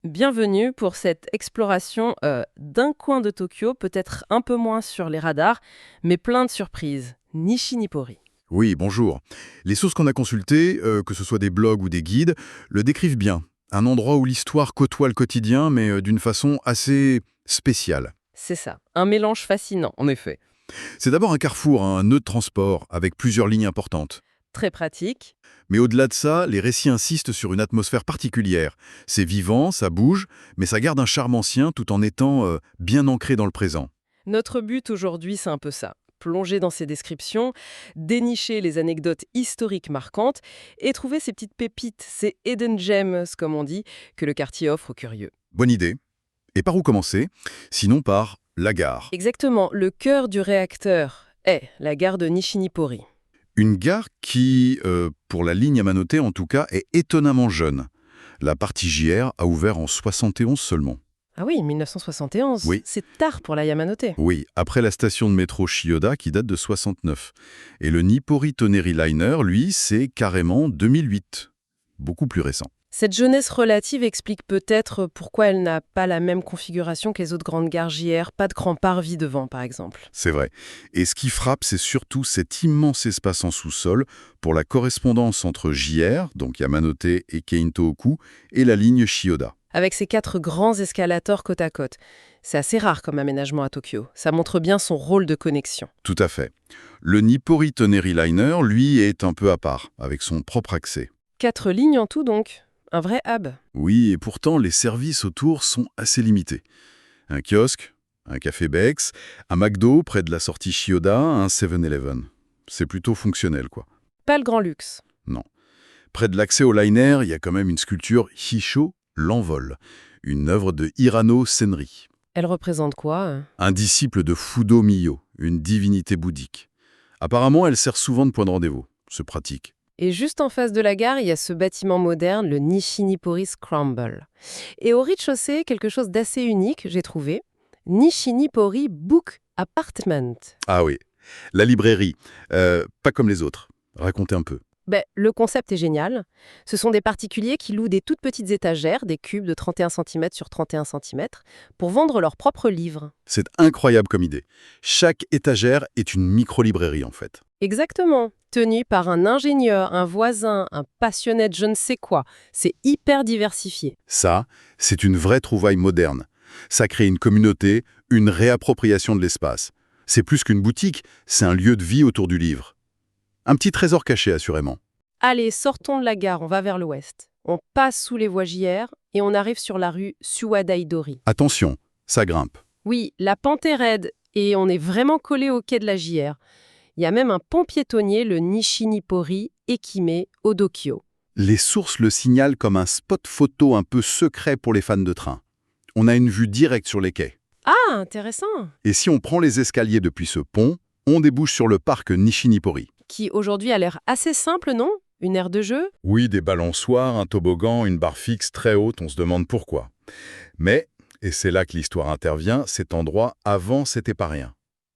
Bienvenue pour cette exploration d'un coin de Tokyo, peut-être un peu moins sur les radars, mais plein de surprises. Nishi-Nippori. Oui, bonjour. Les sources qu'on a consultées, que ce soit des blogs ou des guides, le décrivent bien. Un endroit où l'histoire côtoie le quotidien, mais d'une façon assez spéciale. C'est ça, un mélange fascinant, en effet. C'est d'abord un carrefour, un nœud de transport, avec plusieurs lignes importantes. Très pratique. Mais au-delà de ça, les récits insistent sur une atmosphère particulière. C'est vivant, ça bouge, mais ça garde un charme ancien tout en étant bien ancré dans le présent. Notre but aujourd'hui, c'est un peu ça. Plonger dans ces descriptions, dénicher les anecdotes historiques marquantes et trouver ces petites pépites, ces hidden gems, comme on dit, que le quartier offre aux curieux. Bonne idée. Et par où commencer? Sinon par la gare. Exactement, le cœur du réacteur est la gare de Nishi-Nippori. Une gare qui, pour la ligne Yamanote en tout cas, est étonnamment jeune. La partie JR a ouvert en 71 seulement. Ah oui, 1971, Oui. c'est tard pour la Yamanote. Oui, après la station de métro Chiyoda qui date de 69. Et le Nippori Toneri Liner, lui, c'est carrément 2008. Beaucoup plus récent. Cette jeunesse relative explique peut-être pourquoi elle n'a pas la même configuration que les autres grandes gares JR, pas de grand parvis devant par exemple. C'est vrai. Et ce qui frappe, c'est surtout cet immense espace en sous-sol pour la correspondance entre JR, donc Yamanote et Keinto-Oku, et la ligne Chiyoda. Avec ces 4 grands escalators côte à côte. C'est assez rare comme aménagement à Tokyo. Ça montre bien son rôle de connexion. Tout à fait. Le Nippori Toneri Liner, lui, est un peu à part, avec son propre accès. 4 lignes en tout donc. Un vrai hub. Oui, et pourtant, les services autour sont assez limités. Un kiosque, un café Bex, un McDo près de la sortie Chiyoda, un 7-Eleven. C'est plutôt fonctionnel, quoi. Pas le grand luxe. Non. Près de l'accès au liner, il y a quand même une sculpture Hisho, l'envol, une œuvre de Hirano Senri, Elle représente quoi? un disciple de Fudo Miyo, une divinité bouddhique. Apparemment, elle sert souvent de point de rendez-vous. C'est pratique. Et juste en face de la gare, il y a ce bâtiment moderne, le Nishi-Nippori Scramble. Et au rez-de-chaussée, quelque chose d'assez unique, j'ai trouvé. Nishi-Nippori Book Apartment. Ah oui, la librairie, pas comme les autres. Racontez un peu. Le concept est génial. Ce sont des particuliers qui louent des toutes petites étagères, des cubes de 31 cm sur 31 cm, pour vendre leurs propres livres. C'est incroyable comme idée. Chaque étagère est une micro-librairie en fait. Exactement. Tenu par un ingénieur, un voisin, un passionné de je ne sais quoi. C'est hyper diversifié. Ça, c'est une vraie trouvaille moderne. Ça crée une communauté, une réappropriation de l'espace. C'est plus qu'une boutique, c'est un lieu de vie autour du livre. Un petit trésor caché assurément. Allez, sortons de la gare, on va vers l'ouest. On passe sous les voies JR et on arrive sur la rue Suwadaidori. Attention, ça grimpe. Oui, la pente est raide et on est vraiment collé au quai de la JR. Il y a même un pont piétonnier, le Nishi-Nippori Ekime Odokyo. Les sources le signalent comme un spot photo un peu secret pour les fans de train. On a une vue directe sur les quais. Ah, intéressant. Et si on prend les escaliers depuis ce pont, on débouche sur le parc Nishi-Nippori. Qui aujourd'hui a l'air assez simple, non? Une aire de jeu? Oui, des balançoires, un toboggan, une barre fixe très haute, on se demande pourquoi. Mais, et c'est là que l'histoire intervient, cet endroit, avant, c'était pas rien.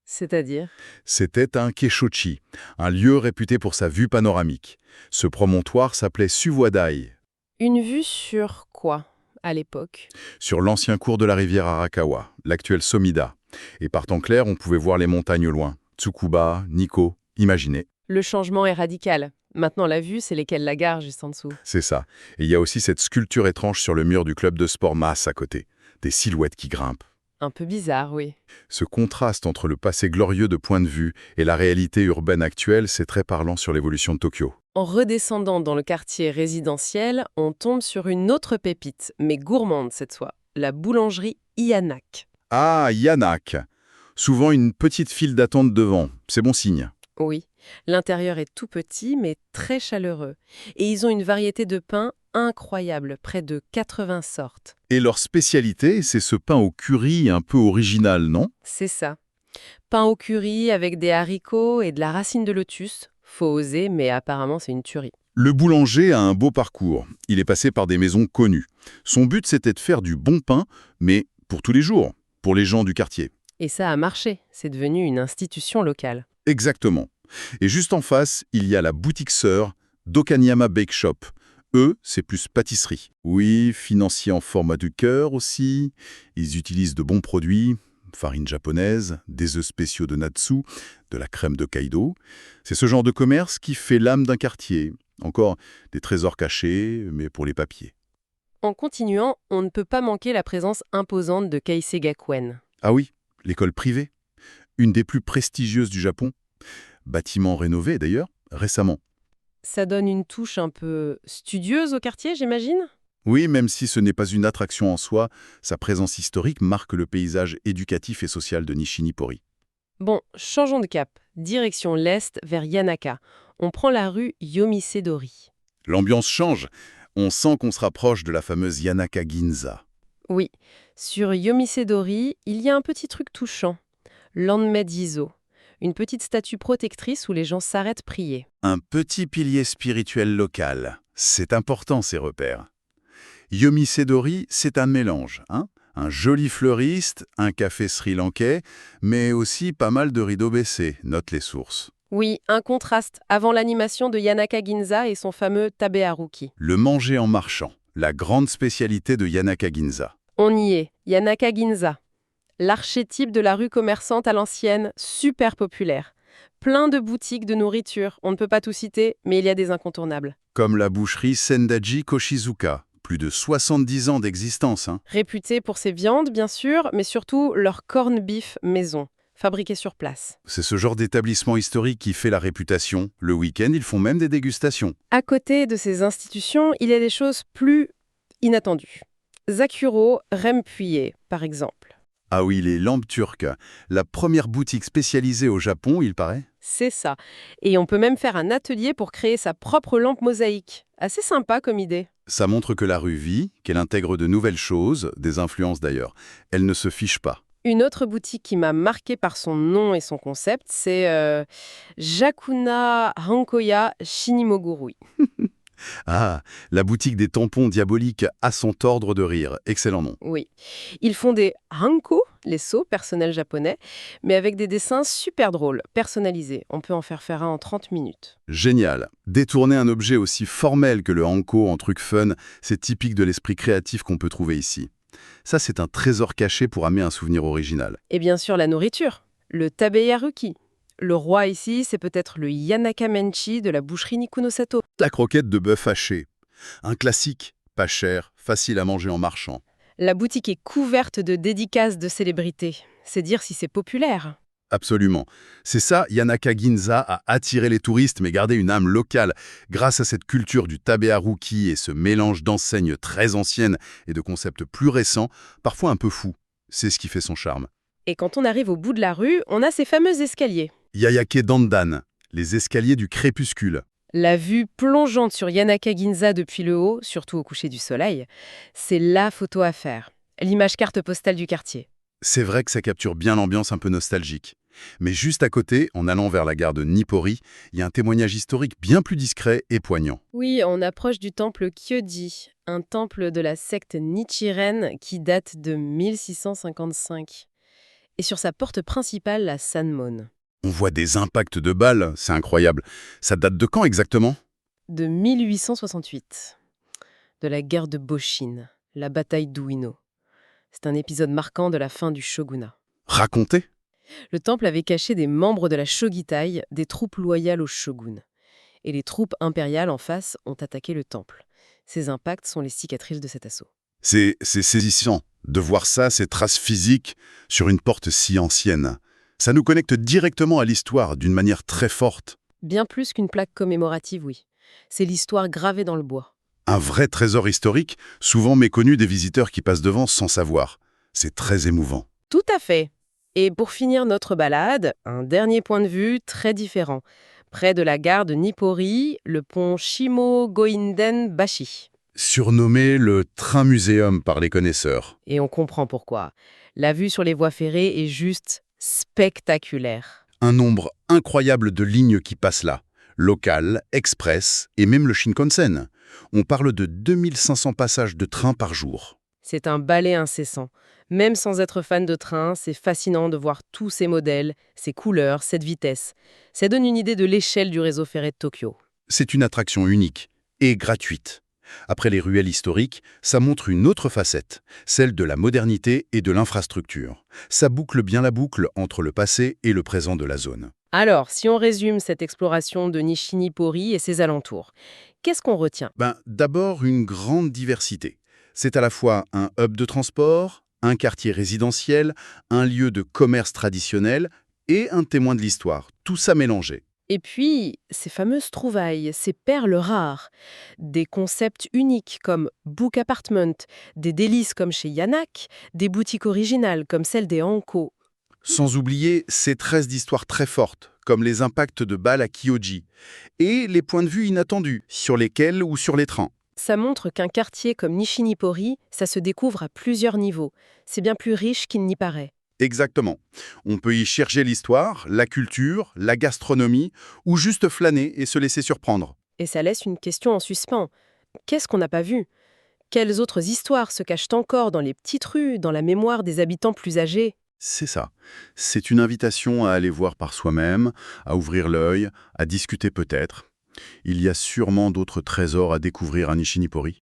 C'est-à-dire? C'était un Keishochi, un lieu réputé pour sa vue panoramique. Ce promontoire s'appelait Suwadai, Une vue sur quoi, à l'époque? sur l'ancien cours de la rivière Arakawa, l'actuelle Somida. Et par temps clair, on pouvait voir les montagnes au loin. Tsukuba, Nikko, imaginez. Le changement est radical. Maintenant, la vue, c'est lesquels la gare juste en dessous. C'est ça. Et il y a aussi cette sculpture étrange sur le mur du club de sport Mas à côté. Des silhouettes qui grimpent. Un peu bizarre, oui. Ce contraste entre le passé glorieux de point de vue et la réalité urbaine actuelle, c'est très parlant sur l'évolution de Tokyo. En redescendant dans le quartier résidentiel, on tombe sur une autre pépite, mais gourmande cette fois, la boulangerie Ianak. Ah, Yanak. Souvent une petite file d'attente devant. C'est bon signe. Oui, l'intérieur est tout petit, mais très chaleureux. Et ils ont une variété de pains incroyable, près de 80 sortes. Et leur spécialité, c'est ce pain au curry un peu original, non? C'est ça. Pain au curry avec des haricots et de la racine de lotus. Faut oser, mais apparemment c'est une tuerie. Le boulanger a un beau parcours. Il est passé par des maisons connues. Son but, c'était de faire du bon pain, mais pour tous les jours, pour les gens du quartier. Et ça a marché, c'est devenu une institution locale. Exactement. Et juste en face, il y a la boutique sœur d'Okanyama Bake Shop, Eux, c'est plus pâtisserie. Oui, financier en format de cœur aussi. Ils utilisent de bons produits, farine japonaise, des œufs spéciaux de Natsu, de la crème de Kaido. C'est ce genre de commerce qui fait l'âme d'un quartier. Encore des trésors cachés, mais pour les papiers. En continuant, on ne peut pas manquer la présence imposante de Keisei Gakuen. Ah oui, l'école privée. Une des plus prestigieuses du Japon. Bâtiment rénové d'ailleurs, récemment. Ça donne une touche un peu studieuse au quartier, j'imagine? Oui, même si ce n'est pas une attraction en soi, sa présence historique marque le paysage éducatif et social de Nishinipori. Bon, changeons de cap. Direction l'est vers Yanaka. On prend la rue Yomisedori. L'ambiance change. On sent qu'on se rapproche de la fameuse Yanaka Ginza. Oui, sur Yomisedori, il y a un petit truc touchant. Landmed Iso. Une petite statue protectrice où les gens s'arrêtent prier. Un petit pilier spirituel local. C'est important ces repères. Yomisedori, c'est un mélange, hein. Un joli fleuriste, un café sri-lankais, mais aussi pas mal de rideaux baissés, notent les sources. Oui, un contraste avant l'animation de Yanaka Ginza et son fameux Tabeharuki. Le manger en marchant, la grande spécialité de Yanaka Ginza. On y est, Yanaka Ginza. L'archétype de la rue commerçante à l'ancienne, super populaire. Plein de boutiques de nourriture, on ne peut pas tout citer, mais il y a des incontournables. Comme la boucherie Sendaji Koshizuka, plus de 70 ans d'existence, hein. Réputés pour ses viandes, bien sûr, mais surtout leur corned beef maison, fabriqué sur place. C'est ce genre d'établissement historique qui fait la réputation. Le week-end, ils font même des dégustations. À côté de ces institutions, il y a des choses plus inattendues. Zakuro Rempuye, par exemple. Ah oui, les lampes turques. La première boutique spécialisée au Japon, il paraît. C'est ça. Et on peut même faire un atelier pour créer sa propre lampe mosaïque. Assez sympa comme idée. Ça montre que la rue vit, qu'elle intègre de nouvelles choses, des influences d'ailleurs. Elle ne se fiche pas. Une autre boutique qui m'a marqué par son nom et son concept, c'est Jakuna Hankoya Shinimogurui. Ah, la boutique des tampons diaboliques à son tordre de rire. Excellent nom. Oui. Ils font des hanko, les seaux personnels japonais, mais avec des dessins super drôles, personnalisés. On peut en faire un en 30 minutes. Génial. Détourner un objet aussi formel que le hanko en truc fun, c'est typique de l'esprit créatif qu'on peut trouver ici. Ça, c'est un trésor caché pour amener un souvenir original. Et bien sûr, la nourriture. Le tabeyaruki. Le roi ici, c'est peut-être le yanaka menchi de la boucherie Nikunosato. La croquette de bœuf haché. Un classique, pas cher, facile à manger en marchant. La boutique est couverte de dédicaces de célébrités. C'est dire si c'est populaire. Absolument. C'est ça, Yanaka Ginza a attiré les touristes mais gardé une âme locale. Grâce à cette culture du tabeharuki et ce mélange d'enseignes très anciennes et de concepts plus récents, parfois un peu fous. C'est ce qui fait son charme. Et quand on arrive au bout de la rue, on a ces fameux escaliers. Yayake Dandan, les escaliers du crépuscule. La vue plongeante sur Yanaka Ginza depuis le haut, surtout au coucher du soleil, c'est la photo à faire. L'image carte postale du quartier. C'est vrai que ça capture bien l'ambiance un peu nostalgique. Mais juste à côté, en allant vers la gare de Nippori, il y a un témoignage historique bien plus discret et poignant. Oui, on approche du temple Kyoji, un temple de la secte Nichiren qui date de 1655. Et sur sa porte principale, la Sanmon. On voit des impacts de balles, c'est incroyable. Ça date de quand exactement? De 1868. De la guerre de Boshin, la bataille d'Uino. C'est un épisode marquant de la fin du shogunat. Racontez. Le temple avait caché des membres de la Shogitai, des troupes loyales au shogun. Et les troupes impériales en face ont attaqué le temple. Ces impacts sont les cicatrices de cet assaut. C'est saisissant de voir ça, ces traces physiques, sur une porte si ancienne. Ça nous connecte directement à l'histoire d'une manière très forte. Bien plus qu'une plaque commémorative, oui. C'est l'histoire gravée dans le bois. Un vrai trésor historique, souvent méconnu des visiteurs qui passent devant sans savoir. C'est très émouvant. Tout à fait. Et pour finir notre balade, un dernier point de vue très différent. Près de la gare de Nippori, le pont Shimo-Goinden-Bashi. Surnommé le train-muséum par les connaisseurs. Et on comprend pourquoi. La vue sur les voies ferrées est juste spectaculaire. Un nombre incroyable de lignes qui passent là. Local, express et même le Shinkansen. On parle de 2500 passages de train par jour. C'est un balai incessant. Même sans être fan de train, c'est fascinant de voir tous ces modèles, ces couleurs, cette vitesse. Ça donne une idée de l'échelle du réseau ferré de Tokyo. C'est une attraction unique et gratuite. Après les ruelles historiques, ça montre une autre facette, celle de la modernité et de l'infrastructure. Ça boucle bien la boucle entre le passé et le présent de la zone. Alors, si on résume cette exploration de Nishinipori et ses alentours, qu'est-ce qu'on retient? D'abord, une grande diversité. C'est à la fois un hub de transport, un quartier résidentiel, un lieu de commerce traditionnel et un témoin de l'histoire. Tout ça mélangé. Et puis, ces fameuses trouvailles, ces perles rares, des concepts uniques comme Book Apartment, des délices comme chez Yanak, des boutiques originales comme celle des Anko. Sans oublier ces 13 d'histoires très fortes, comme les impacts de balles à Kyoji, et les points de vue inattendus, sur lesquels ou sur les trains. Ça montre qu'un quartier comme Nishinipori, ça se découvre à plusieurs niveaux. C'est bien plus riche qu'il n'y paraît. Exactement. On peut y chercher l'histoire, la culture, la gastronomie, ou juste flâner et se laisser surprendre. Et ça laisse une question en suspens. Qu'est-ce qu'on n'a pas vu? Quelles autres histoires se cachent encore dans les petites rues, dans la mémoire des habitants plus âgés? C'est ça. C'est une invitation à aller voir par soi-même, à ouvrir l'œil, à discuter peut-être. Il y a sûrement d'autres trésors à découvrir à Nishinipori.